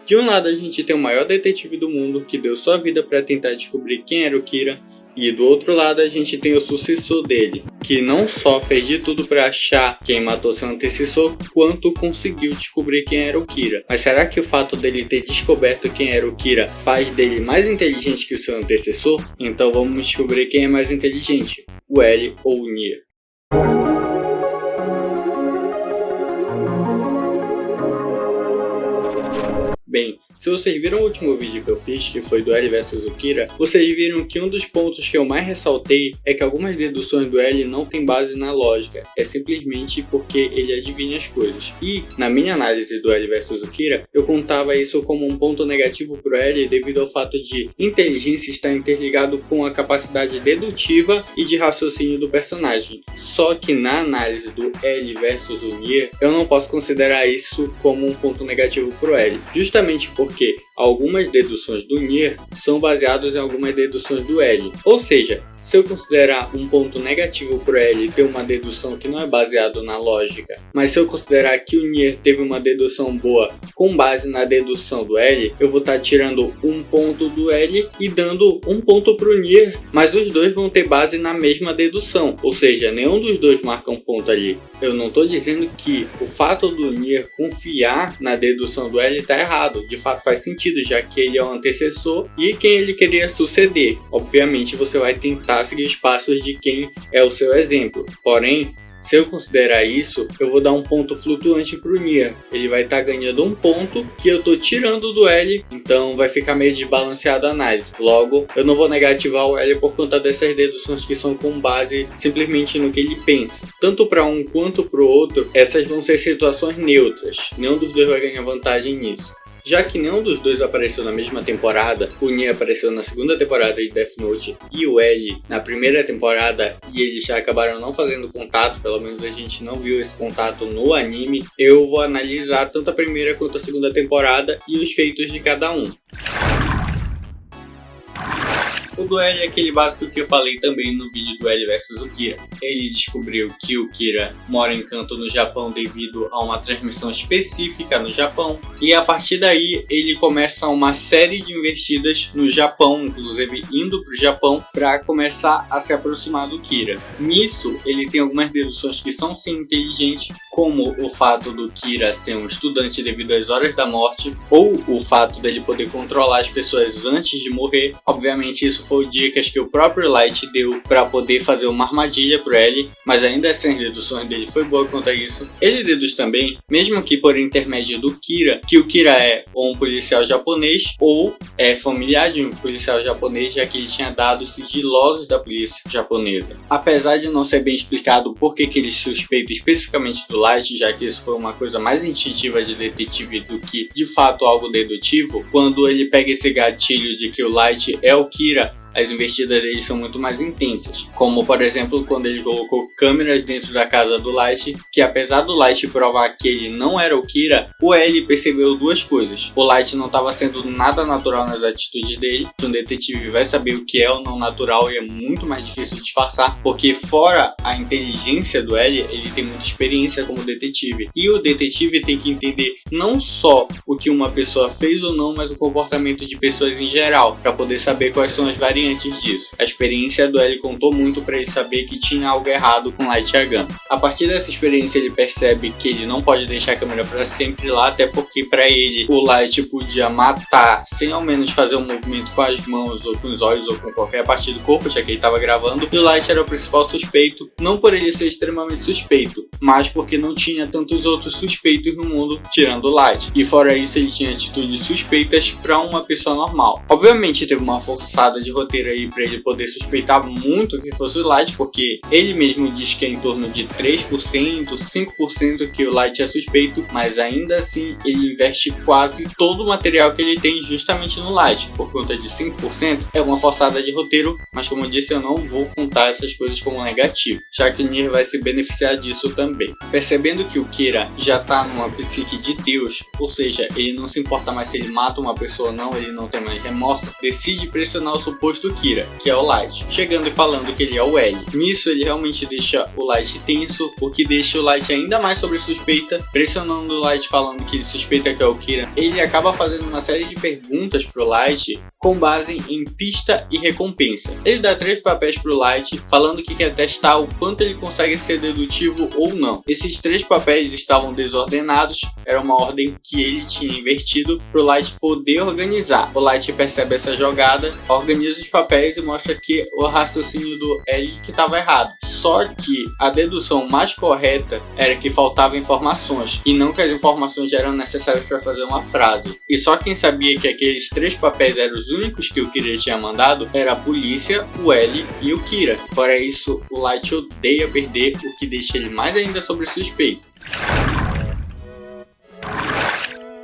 De um lado a gente tem o maior detetive do mundo que deu sua vida para tentar descobrir quem era o Kira, e do outro lado a gente tem o sucessor dele, que não só fez de tudo para achar quem matou seu antecessor, quanto conseguiu descobrir quem era o Kira. Mas será que o fato dele ter descoberto quem era o Kira faz dele mais inteligente que o seu antecessor? Então vamos descobrir quem é mais inteligente, o L ou o Nier. Bem, se vocês viram o último vídeo que eu fiz, que foi do L vs o Kira, vocês viram que um dos pontos que eu mais ressaltei é que algumas deduções do L não tem base na lógica, é simplesmente porque ele adivinha as coisas. E, na minha análise do L vs o Kira, eu contava isso como um ponto negativo pro L devido ao fato de inteligência estar interligado com a capacidade dedutiva e de raciocínio do personagem. Só que na análise do L vs o Nier, eu não posso considerar isso como um ponto negativo pro L, justamente porque algumas deduções do Nier são baseadas em algumas deduções do L. Ou seja, se eu considerar um ponto negativo para o L ter uma dedução que não é baseada na lógica, mas se eu considerar que o Nier teve uma dedução boa com base na dedução do L, eu vou estar tirando um ponto do L e dando um ponto para o Nier, mas os dois vão ter base na mesma dedução, ou seja, nenhum dos dois marca um ponto ali. Eu não estou dizendo que o fato do Nier confiar na dedução do L está errado, de fato faz sentido, já que ele é o antecessor e quem ele queria suceder. Obviamente você vai tentar seguir os passos de quem é o seu exemplo, porém, se eu considerar isso, eu vou dar um ponto flutuante para o Nier. Ele vai estar ganhando um ponto que eu estou tirando do L, então vai ficar meio desbalanceado a análise. Logo, eu não vou negativar o L por conta dessas deduções que são com base simplesmente no que ele pensa. Tanto para um quanto para o outro, essas vão ser situações neutras. Nenhum dos dois vai ganhar vantagem nisso. Já que nenhum dos dois apareceu na mesma temporada, o Nier apareceu na segunda temporada de Death Note e o L na primeira temporada e eles já acabaram não fazendo contato, pelo menos a gente não viu esse contato no anime, eu vou analisar tanto a primeira quanto a segunda temporada e os feitos de cada um. O do L é aquele básico que eu falei também no vídeo do L vs o Kira. Ele descobriu que o Kira mora em Kanto no Japão devido a uma transmissão específica no Japão. E a partir daí ele começa uma série de investidas no Japão, inclusive indo para o Japão para começar a se aproximar do Kira. Nisso ele tem algumas deduções que são sim inteligentes, como o fato do Kira ser um estudante devido às horas da morte, ou o fato dele poder controlar as pessoas antes de morrer. Obviamente isso foi dicas que o próprio Light deu para poder fazer uma armadilha para ele, mas ainda assim as deduções dele foi boa quanto a isso. Ele deduz também, mesmo que por intermédio do Kira, que o Kira é ou um policial japonês ou é familiar de um policial japonês, já que ele tinha dados sigilosos da polícia japonesa. Apesar de não ser bem explicado por que ele suspeita especificamente do Light, já que isso foi uma coisa mais instintiva de detetive do que de fato algo dedutivo, quando ele pega esse gatilho de que o Light é o Kira, as investidas dele são muito mais intensas. Como, por exemplo, quando ele colocou câmeras dentro da casa do Light, que apesar do Light provar que ele não era o Kira, o L percebeu duas coisas. O Light não estava sendo nada natural nas atitudes dele. Um detetive vai saber o que é ou não natural e é muito mais difícil disfarçar, porque fora a inteligência do L, ele tem muita experiência como detetive. E o detetive tem que entender não só o que uma pessoa fez ou não, mas o comportamento de pessoas em geral, para poder saber quais são as variantes disso. A experiência do L contou muito para ele saber que tinha algo errado com Light Yagami. A partir dessa experiência ele percebe que ele não pode deixar a câmera para sempre lá, até porque para ele o Light podia matar sem ao menos fazer um movimento com as mãos ou com os olhos ou com qualquer parte do corpo, já que ele estava gravando, e o Light era o principal suspeito, não por ele ser extremamente suspeito, mas porque não tinha tantos outros suspeitos no mundo tirando o Light. E fora isso ele tinha atitudes suspeitas para uma pessoa normal. Obviamente teve uma forçada de roteiro aí para ele poder suspeitar muito que fosse o Light, porque ele mesmo diz que é em torno de 3%, 5% que o Light é suspeito, mas ainda assim ele investe quase todo o material que ele tem justamente no Light. Por conta de 5% é uma forçada de roteiro, mas como eu disse, eu não vou contar essas coisas como negativo, já que o Nier vai se beneficiar disso também. Percebendo que o Kira já tá numa psique de Deus, ou seja, ele não se importa mais se ele mata uma pessoa ou não, ele não tem mais remorso, decide pressionar o suposto suposto Kira, que é o Light, chegando e falando que ele é o L. Nisso ele realmente deixa o Light tenso, o que deixa o Light ainda mais sob suspeita, pressionando o Light falando que ele suspeita que é o Kira. Ele acaba fazendo uma série de perguntas pro Light com base em pista e recompensa. Ele dá 3 papéis pro Light, falando que quer testar o quanto ele consegue ser dedutivo ou não. Esses 3 papéis estavam desordenados, era uma ordem que ele tinha invertido pro Light poder organizar. O Light percebe essa jogada, organiza os papéis e mostra que o raciocínio do L que estava errado. Só que a dedução mais correta era que faltavam informações, e não que as informações eram necessárias para fazer uma frase. E só quem sabia que aqueles 3 papéis eram os únicos que o Kira tinha mandado era a polícia, o L e o Kira. Fora isso, o Light odeia perder, o que deixa ele mais ainda sob suspeita.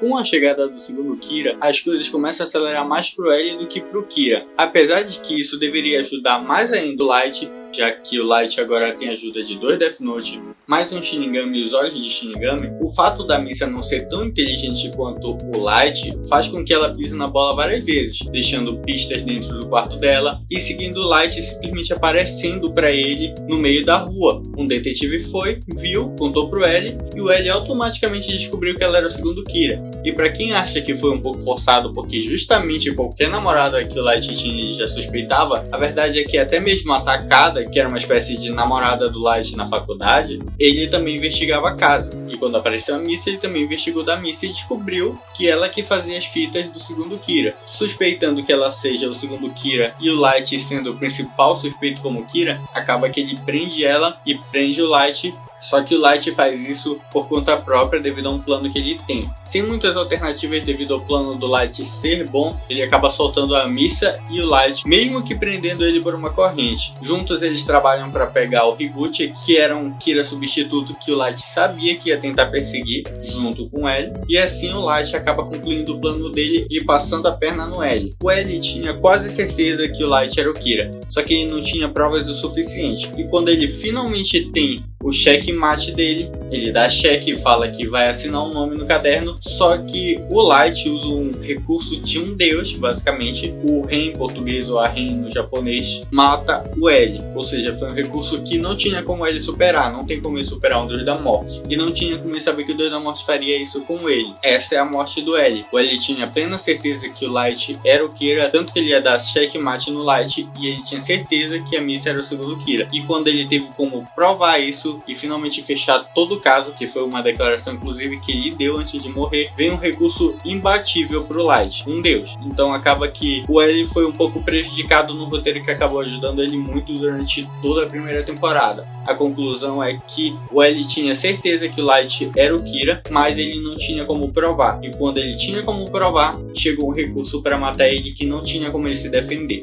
Com a chegada do segundo Kira, as coisas começam a acelerar mais pro L do que pro Kira. Apesar de que isso deveria ajudar mais ainda o Light, já que o Light agora tem a ajuda de 2 Death Note, mais um Shinigami e os olhos de Shinigami, o fato da Misa não ser tão inteligente quanto o Light faz com que ela pise na bola várias vezes, deixando pistas dentro do quarto dela e seguindo o Light simplesmente aparecendo para ele no meio da rua. Um detetive foi, viu, contou pro L e o L automaticamente descobriu que ela era o segundo Kira. E para quem acha que foi um pouco forçado porque justamente qualquer namorada que o Light tinha já suspeitava, a verdade é que até mesmo a Takada, que era uma espécie de namorada do Light na faculdade, ele também investigava a casa. E quando apareceu a Misa, ele também investigou da Misa e descobriu que ela que fazia as fitas do segundo Kira. Suspeitando que ela seja o segundo Kira e o Light sendo o principal suspeito como Kira, acaba que ele prende ela e prende o Light. Só que o Light faz isso por conta própria devido a um plano que ele tem. Sem muitas alternativas devido ao plano do Light ser bom, ele acaba soltando a Misa e o Light, mesmo que prendendo ele por uma corrente. Juntos eles trabalham para pegar o Higuchi, que era um Kira substituto que o Light sabia que ia tentar perseguir, junto com L. E assim o Light acaba concluindo o plano dele e passando a perna no L. O L tinha quase certeza que o Light era o Kira, só que ele não tinha provas o suficiente. E quando ele finalmente tem o checkmate dele, ele dá cheque e fala que vai assinar um nome no caderno, só que o Light usa um recurso de um deus, basicamente, o Ren em português ou a Ren no japonês, mata o L, ou seja, foi um recurso que não tinha como ele superar, não tem como ele superar um deus da morte, e não tinha como ele saber que o deus da morte faria isso com ele. Essa é a morte do L. O L tinha plena certeza que o Light era o Kira, tanto que ele ia dar checkmate no Light, e ele tinha certeza que a Misa era o segundo Kira, e quando ele teve como provar isso e finalmente fechar todo o caso, que foi uma declaração inclusive que ele deu antes de morrer, vem um recurso imbatível pro Light, um deus. Então acaba que o L foi um pouco prejudicado no roteiro, que acabou ajudando ele muito durante toda a primeira temporada. A conclusão é que o L tinha certeza que o Light era o Kira, mas ele não tinha como provar. E quando ele tinha como provar, chegou um recurso para matar ele que não tinha como ele se defender.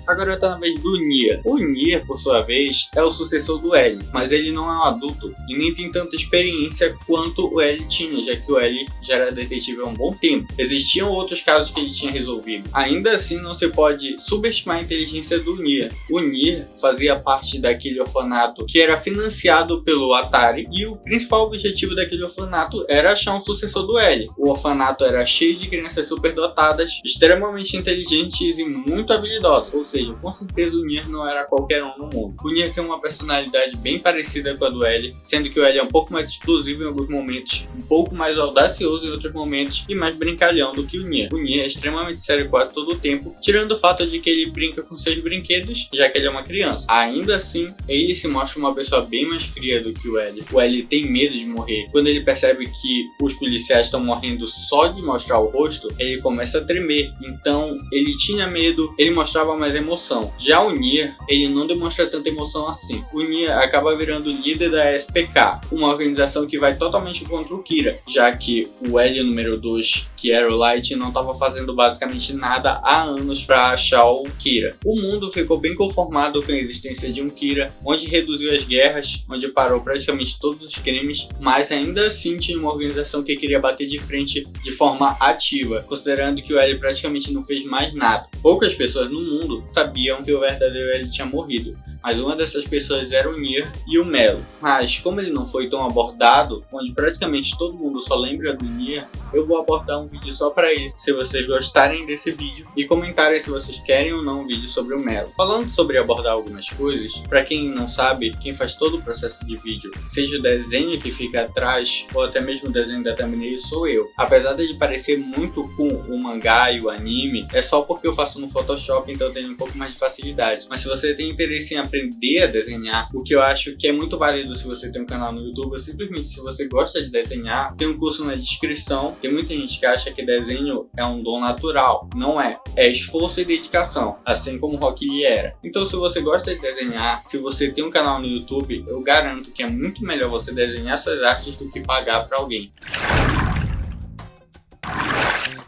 Agora tá na vez do Nia. O Nia, por sua vez, é o sucessor do L, mas ele não é um adulto e nem tem tanta experiência quanto o L tinha, já que o L já era detetive há um bom tempo. Existiam outros casos que ele tinha resolvido. Ainda assim, não se pode subestimar a inteligência do Nia. O Nia fazia parte daquele orfanato que era financiado pelo Atari, e o principal objetivo daquele orfanato era achar um sucessor do L. O orfanato era cheio de crianças superdotadas, extremamente inteligentes e muito habilidosas, ou seja, com certeza o Nier não era qualquer um no mundo. O Nier tem uma personalidade bem parecida com a do L, sendo que o L é um pouco mais explosivo em alguns momentos, um pouco mais audacioso em outros momentos e mais brincalhão do que o Nier. O Nier é extremamente sério quase todo o tempo, tirando o fato de que ele brinca com seus brinquedos, já que ele é uma criança. Ainda assim, ele se mostra uma pessoa bem mais fria do que o L. O L tem medo de morrer. Quando ele percebe que os policiais estão morrendo só de mostrar o rosto, ele começa a tremer. Então, ele tinha medo, ele mostrava mais emoção. Já o Nier, ele não demonstra tanta emoção assim. O Nier acaba virando líder da SPK, uma organização que vai totalmente contra o Kira, já que o L número 2, que era o Light, não estava fazendo basicamente nada há anos para achar o Kira. O mundo ficou bem conformado com a existência de um Kira, onde reduziu as guerras, onde parou praticamente todos os crimes, mas ainda assim tinha uma organização que queria bater de frente de forma ativa, considerando que o L praticamente não fez mais nada. Poucas pessoas no mundo sabiam que o verdadeiro L tinha morrido, mas uma dessas pessoas era o Nier e o Melo. Mas como ele não foi tão abordado, onde praticamente todo mundo só lembra do Nier, eu vou abordar um vídeo só para ele, se vocês gostarem desse vídeo, e comentarem se vocês querem ou não um vídeo sobre o Melo. Falando sobre abordar algumas coisas, para quem não sabe, quem faz todo o processo de vídeo, seja o desenho que fica atrás, ou até mesmo o desenho da thumbnail, sou eu. Apesar de parecer muito com o mangá e o anime, é só porque eu faço no Photoshop, então eu tenho um pouco mais de facilidade. Mas se você tem interesse em aprender a desenhar, o que eu acho que é muito válido se você tem um canal no YouTube, ou simplesmente se você gosta de desenhar, tem um curso na descrição. Tem muita gente que acha que desenho é um dom natural. Não é. É esforço e dedicação, assim como o Rock Lee era. Então se você gosta de desenhar, se você tem um canal no YouTube, eu garanto que é muito melhor você desenhar suas artes do que pagar para alguém.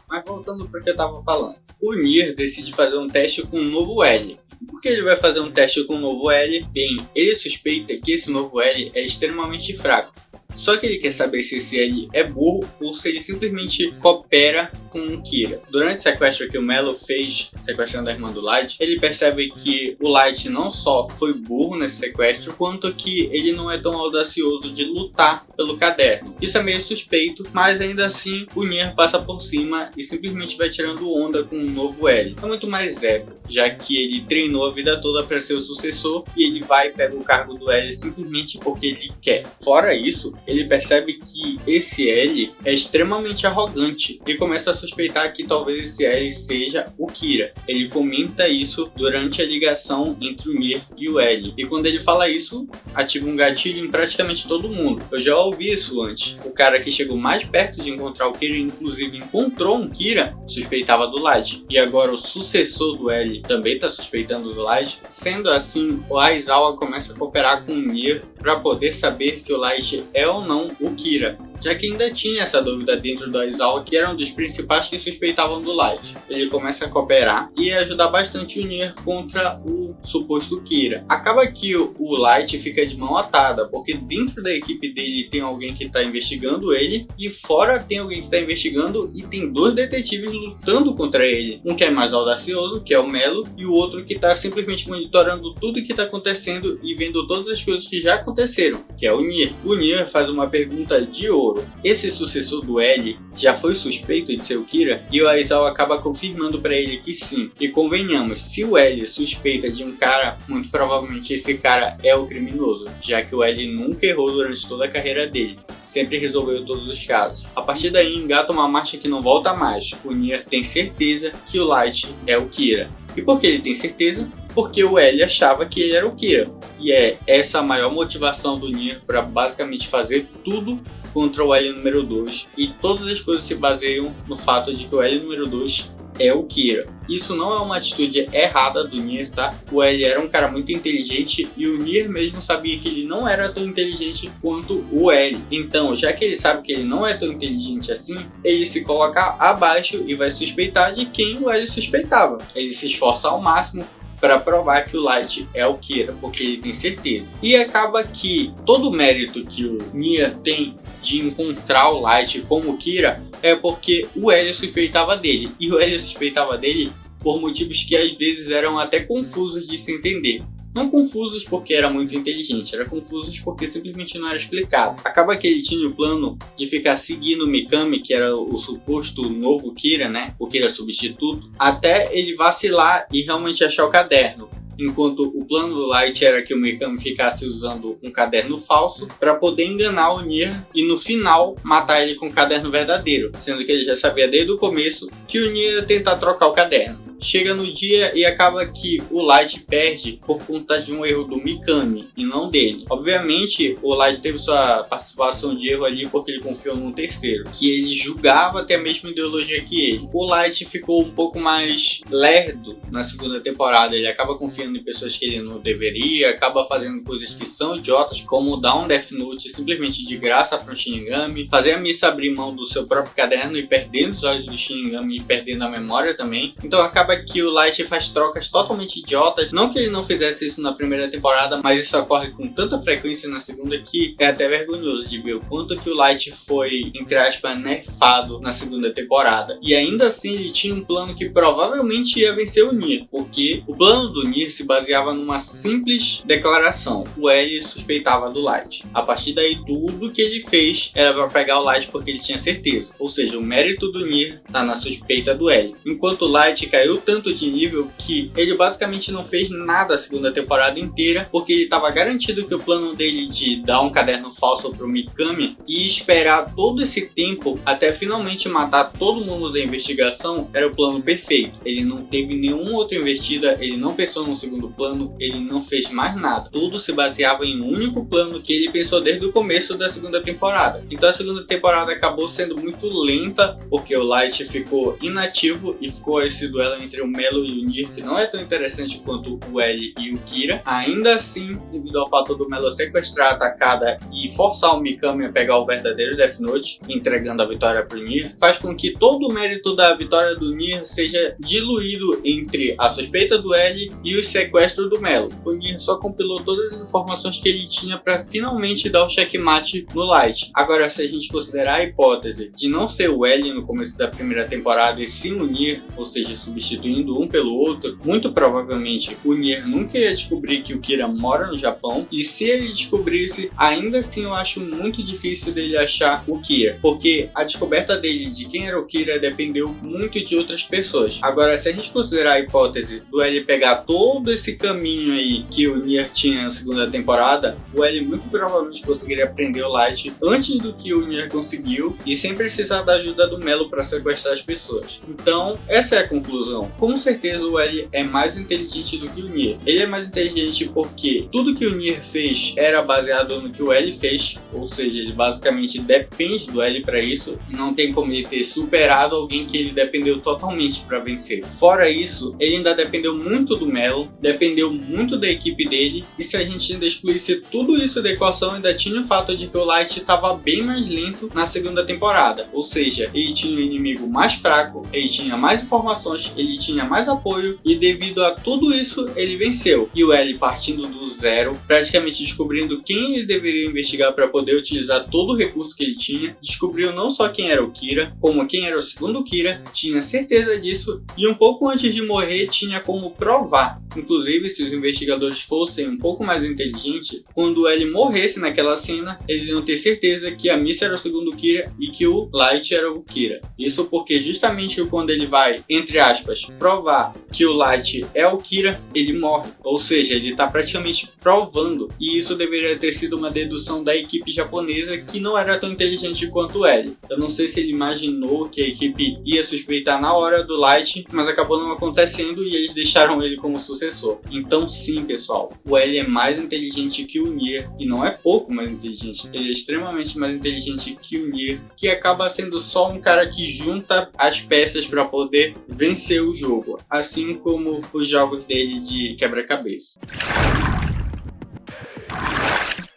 Mas voltando para o que eu estava falando. O Nier decide fazer um teste com um novo L. Por que ele vai fazer um teste com um novo L? Bem, ele suspeita que esse novo L é extremamente fraco. Só que ele quer saber se esse L é burro ou se ele simplesmente coopera com o Kira. Durante o sequestro que o Melo fez, sequestrando a irmã do Light, ele percebe que o Light não só foi burro nesse sequestro, quanto que ele não é tão audacioso de lutar pelo caderno. Isso é meio suspeito, mas ainda assim o Nier passa por cima e simplesmente vai tirando onda com um novo L. É muito mais épico, já que ele treinou a vida toda para ser o sucessor e ele vai e pega o cargo do L simplesmente porque ele quer. Fora isso, ele percebe que esse L é extremamente arrogante e começa a suspeitar que talvez esse L seja o Kira. Ele comenta isso durante a ligação entre o Nier e o L. E quando ele fala isso, ativa um gatilho em praticamente todo mundo. Eu já ouvi isso antes. O cara que chegou mais perto de encontrar o Kira, inclusive encontrou um Kira, suspeitava do Light. E agora o sucessor do L também está suspeitando do Light. Sendo assim, o Aizawa começa a cooperar com o Nier para poder saber se o Light é ou não o Kira, já que ainda tinha essa dúvida dentro do Aizawa, que era um dos principais que suspeitavam do Light. Ele começa a cooperar e ajudar bastante o Nier contra o suposto Kira. Acaba que o Light fica de mão atada, porque dentro da equipe dele tem alguém que está investigando ele, e fora tem alguém que está investigando e tem dois detetives lutando contra ele. Um que é mais audacioso, que é o Melo, e o outro que está simplesmente monitorando tudo que está acontecendo e vendo todas as coisas que já aconteceram, que é o Nier. O Nier faz uma pergunta de ouro. Esse sucessor do L já foi suspeito de ser o Kira? E o Aizawa acaba confirmando para ele que sim. E convenhamos, se o L suspeita de um cara, muito provavelmente esse cara é o criminoso, já que o L nunca errou durante toda a carreira dele. Sempre resolveu todos os casos. A partir daí engata uma marcha que não volta mais. O Nier tem certeza que o Light é o Kira. E por que ele tem certeza? Porque o L achava que ele era o Kira. E é essa a maior motivação do Nier para basicamente fazer tudo contra o L número 2. E todas as coisas se baseiam no fato de que o L número 2 é o Kira. Isso não é uma atitude errada do Nier, tá? O L era um cara muito inteligente e o Nier mesmo sabia que ele não era tão inteligente quanto o L. Então, já que ele sabe que ele não é tão inteligente assim, ele se coloca abaixo e vai suspeitar de quem o L suspeitava. Ele se esforça ao máximo para provar que o Light é o Kira, porque ele tem certeza. E acaba que todo o mérito que o Nier tem de encontrar o Light como Kira é porque o L suspeitava dele. E o L suspeitava dele por motivos que às vezes eram até confusos de se entender. Não confusos porque era muito inteligente, era confusos porque simplesmente não era explicado. Acaba que ele tinha o plano de ficar seguindo o Mikami, que era o suposto novo Kira, né? O Kira substituto, até ele vacilar e realmente achar o caderno. Enquanto o plano do Light era que o Mikami ficasse usando um caderno falso para poder enganar o Nier e no final matar ele com o caderno verdadeiro, sendo que ele já sabia desde o começo que o Nier ia tentar trocar o caderno. Chega no dia e acaba que o Light perde por conta de um erro do Mikami e não dele. Obviamente o Light teve sua participação de erro ali porque ele confiou num terceiro, que ele julgava até a mesma ideologia que ele. O Light ficou um pouco mais lerdo na segunda temporada, ele acaba confiando em pessoas que ele não deveria, acaba fazendo coisas que são idiotas, como dar um Death Note simplesmente de graça para um Shinigami, fazer a Misa abrir mão do seu próprio caderno e perdendo os olhos do Shinigami e perdendo a memória também. Então acaba acaba que o Light faz trocas totalmente idiotas. Não que ele não fizesse isso na primeira temporada, mas isso ocorre com tanta frequência na segunda que é até vergonhoso de ver o quanto que o Light foi, entre aspas, nerfado na segunda temporada. E ainda assim ele tinha um plano que provavelmente ia vencer o Nier, porque o plano do Nier se baseava numa simples declaração: o L suspeitava do Light. A partir daí tudo que ele fez era para pegar o Light porque ele tinha certeza. Ou seja, o mérito do Nier tá na suspeita do L. Enquanto o Light caiu tanto de nível que ele basicamente não fez nada a segunda temporada inteira, porque ele estava garantido que o plano dele de dar um caderno falso pro Mikami e esperar todo esse tempo até finalmente matar todo mundo da investigação era o plano perfeito. Ele não teve nenhuma outra investida, ele não pensou num segundo plano, ele não fez mais nada. Tudo se baseava em um único plano que ele pensou desde o começo da segunda temporada. Então a segunda temporada acabou sendo muito lenta, porque o Light ficou inativo e ficou esse duelo entre o Melo e o Nier, que não é tão interessante quanto o L e o Kira. Ainda assim, devido ao fato do Melo sequestrar a Takada e forçar o Mikami a pegar o verdadeiro Death Note, entregando a vitória pro Nier, faz com que todo o mérito da vitória do Nier seja diluído entre a suspeita do L e o sequestro do Melo. O Nier só compilou todas as informações que ele tinha para finalmente dar o checkmate no Light. Agora, se a gente considerar a hipótese de não ser o L no começo da primeira temporada e sim o Nier, ou seja, substituindo um pelo outro, muito provavelmente o Nier nunca ia descobrir que o Kira mora no Japão, e se ele descobrisse, ainda assim eu acho muito difícil dele achar o Kira, porque a descoberta dele de quem era o Kira dependeu muito de outras pessoas. Agora, se a gente considerar a hipótese do L pegar todo esse caminho aí que o Nier tinha na segunda temporada, o L muito provavelmente conseguiria prender o Light antes do que o Nier conseguiu e sem precisar da ajuda do Melo para sequestrar as pessoas. Então, essa é a conclusão. Com certeza o L é mais inteligente do que o Nier. Ele é mais inteligente porque tudo que o Nier fez era baseado no que o L fez, ou seja, ele basicamente depende do L para isso, e não tem como ele ter superado alguém que ele dependeu totalmente para vencer. Fora isso, ele ainda dependeu muito do Melo, dependeu muito da equipe dele, e se a gente ainda excluísse tudo isso da equação, ainda tinha o fato de que o Light estava bem mais lento na segunda temporada, ou seja, ele tinha um inimigo mais fraco, ele tinha mais informações, ele tinha mais apoio, e devido a tudo isso ele venceu. E o L, partindo do zero, praticamente descobrindo quem ele deveria investigar para poder utilizar todo o recurso que ele tinha, descobriu não só quem era o Kira, como quem era o segundo Kira, tinha certeza disso, e um pouco antes de morrer tinha como provar. Inclusive, se os investigadores fossem um pouco mais inteligentes, quando ele morresse naquela cena, eles iam ter certeza que a Missa era o segundo Kira e que o Light era o Kira. Isso porque justamente quando ele vai, entre aspas, provar que o Light é o Kira, ele morre. Ou seja, ele está praticamente provando. E isso deveria ter sido uma dedução da equipe japonesa, que não era tão inteligente quanto o L. Eu não sei se ele imaginou que a equipe ia suspeitar na hora do Light, mas acabou não acontecendo e eles deixaram ele como sucessor. Então sim, pessoal, o L é mais inteligente que o Nier, e não é pouco mais inteligente, ele é extremamente mais inteligente que o Nier, que acaba sendo só um cara que junta as peças para poder vencer o jogo, assim como os jogos dele de quebra-cabeça.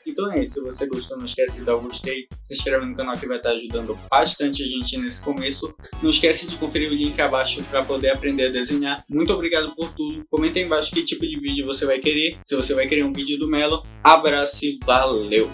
Então é isso, se você gostou, não esquece de dar o gostei, se inscreve no canal que vai estar ajudando bastante a gente nesse começo. Não esquece de conferir o link abaixo para poder aprender a desenhar. Muito obrigado por tudo, comenta aí embaixo que tipo de vídeo você vai querer, se você vai querer um vídeo do Melo. Abraço e valeu!